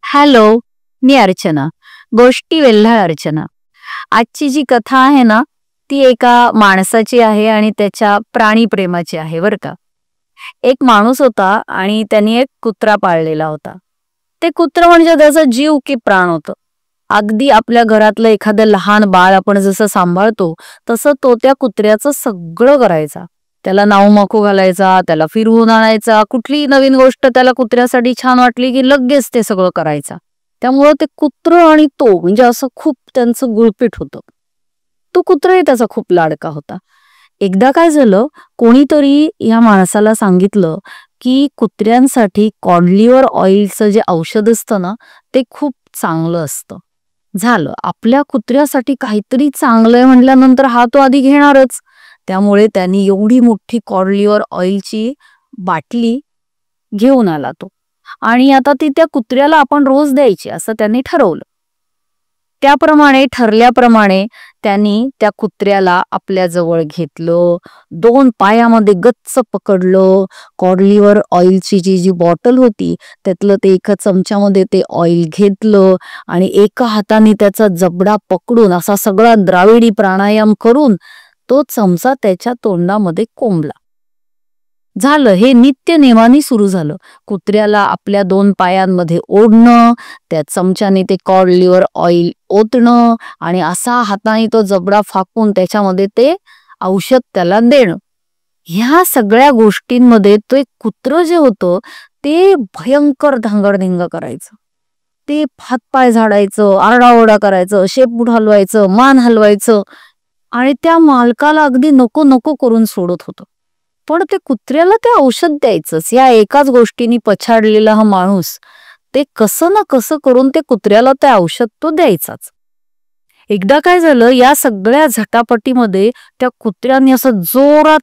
Hello, मी अर्चना. गोष्टी वेल्हाळ अर्चना. आजची जी कथा आहे ना, ती एका माणसाची आहे आणि त्याच्या प्राणीप्रेमाची आहे बरं का. एक माणूस होता आणि त्यांनी एक कुत्रा पाळलेला होता. ते कुत्र म्हणजे त्याचा जीव की प्राण होतं. अगदी आपल्या घरातलं एखादं लहान बाळ आपण जसं सांभाळतो, तसं तो त्या कुत्र्याचं सगळं करायचा. त्याला नावमाखू घालायचा, त्याला फिरवून आणायचा, कुठलीही नवीन गोष्ट त्याला कुत्र्यासाठी छान वाटली की लगेच ते सगळं करायचा. त्यामुळं ते कुत्र आणि तो म्हणजे असं खूप त्यांचं गुळपीट होतं. तो कुत्रही त्याचा खूप लाडका होता. एकदा काय झालं, कोणीतरी या माणसाला सांगितलं की कुत्र्यांसाठी कॉड लिव्हर ऑइलचं जे औषध असतं ना, ते खूप चांगलं असतं. झालं, आपल्या कुत्र्यासाठी काहीतरी चांगलंय म्हटल्यानंतर हा तो आधी घेणारच. त्यामुळे त्यांनी एवढी मोठी कॉड लिव्हर ऑइलची बाटली घेऊन आला तो. आणि आता ती त्या कुत्र्याला आपण रोज द्यायची असं त्यांनी ठरवलं. त्याप्रमाणे ठरल्याप्रमाणे त्यांनी त्या कुत्र्याला आपल्या जवळ घेतलं, दोन पायामध्ये गच्च पकडलं, कॉड लिव्हर ऑइलची जी बॉटल होती त्यातलं ते एका चमच्यामध्ये ते ऑइल घेतलं आणि एका हाताने त्याचा जबडा पकडून असा सगळा द्राविडी प्राणायाम करून तो चमचा त्याच्या तोंडामध्ये कोंबला. झालं, हे नित्य नेमाने सुरू झालं. कुत्र्याला आपल्या दोन पायांमध्ये ओढणं, त्या चमच्याने ते कॉड लिव्हर ऑइल ओतणं आणि असा हाताने तो जबडा फाकून त्याच्यामध्ये ते औषध त्याला देणं. ह्या सगळ्या गोष्टींमध्ये तो एक कुत्र जे होतं ते भयंकर धांगडधिंग करायचं. ते हातपाय झाडायचं, आरडाओरडा करायचं, शेपूट हलवायचं, मान हलवायचं आणि त्या मालकाला अगदी नको नको करून सोडत होतं. पण ते कुत्र्याला ते औषध द्यायचंच. या एकाच गोष्टीने पछाडलेला हा माणूस ते कसं ना कसं करून ते कुत्र्याला ते औषध तो द्यायचाच. एकदा काय झालं, या सगळ्या झटापटीमध्ये त्या कुत्र्याने असं जोरात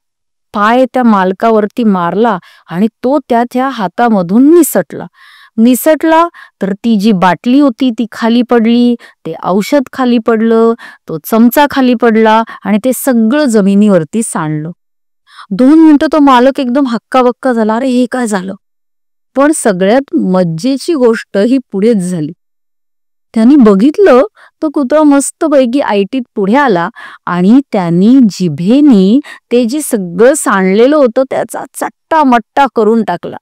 पाय त्या मालकावरती मारला आणि तो त्या हातामधून निसटला तर ती जी बाटली होती ती खाली पडली, ते औषध खाली पडलं, तो चमचा खाली पडला आणि ते सगळं जमिनीवरती सांडलं. 2 मिनिटं तो मालक एकदम हक्काबक्का झाला, अरे हे काय झालं. पण सगळ्यात मज्जेची गोष्ट ही पुढेच झाली. त्यांनी बघितलं तो कुत्रा मस्तपैकी ऐटीत पुढे आला आणि त्यांनी जिभेनी ते जे सगळं सांडलेलं होतं त्याचा चट्टा मट्टा करून टाकला.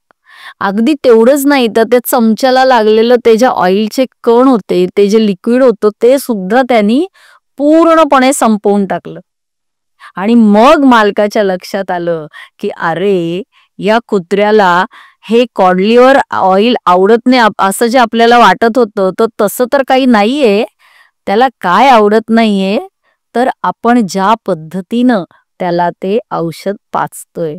अगदी तेवढंच नाही तर त्या चमच्याला लागलेलं ते जे ऑइलचे कण होते, ते जे लिक्विड होतं ते सुद्धा त्यांनी पूर्णपणे संपवून टाकलं. आणि मग मालकाच्या लक्षात आलं की अरे, या कुत्र्याला हे कॉड लिव्हर ऑइल आवडत नाही असं जे आपल्याला वाटत होतं तर तसं तर काही नाहीये. त्याला काय आवडत नाहीये तर आपण ज्या पद्धतीनं त्याला ते औषध पाचतोय.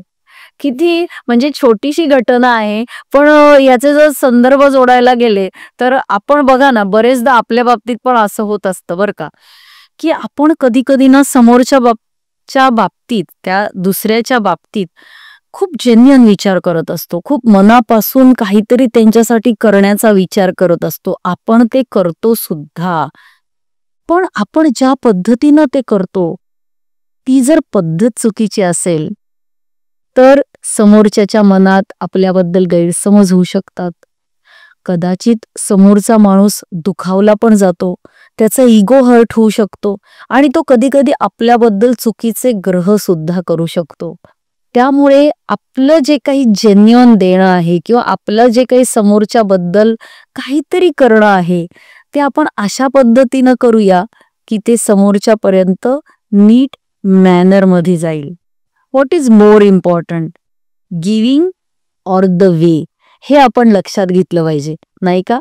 किती म्हणजे छोटीशी घटना आहे, पण याचे जर संदर्भ जोडायला गेले तर आपण बघा ना, बरेचदा आपल्या बाबतीत पण असं होत असतं बरं का, की आपण कधी कधी ना समोरच्या बाबतीत त्या दुसऱ्याच्या बाबतीत खूप जेन्युइन विचार करत असतो, खूप मनापासून काहीतरी त्यांच्यासाठी करण्याचा विचार करत असतो. आपण ते करतो सुद्धा, पण आपण ज्या पद्धतीनं ते करतो ती जर पद्धत चुकीची असेल तर समोरच्याच्या मनात आपल्याबद्दल गैरसमज होऊ शकतात. कदाचित समोरचा माणूस दुखावला पण जातो, त्याचा इगो हर्ट होऊ शकतो आणि तो कधी कधी आपल्याबद्दल चुकीचे ग्रह सुद्धा करू शकतो. त्यामुळे आपलं जे काही जेन्युइन देणं आहे किंवा आपलं जे काही समोरच्या बद्दल काहीतरी करणं आहे ते आपण अशा पद्धतीनं करूया की ते समोरच्या पर्यंत नीट मॅनर मध्ये जाईल. What is more important, giving or the way, हे आपण लक्षात घेतलं पाहिजे, नाही का?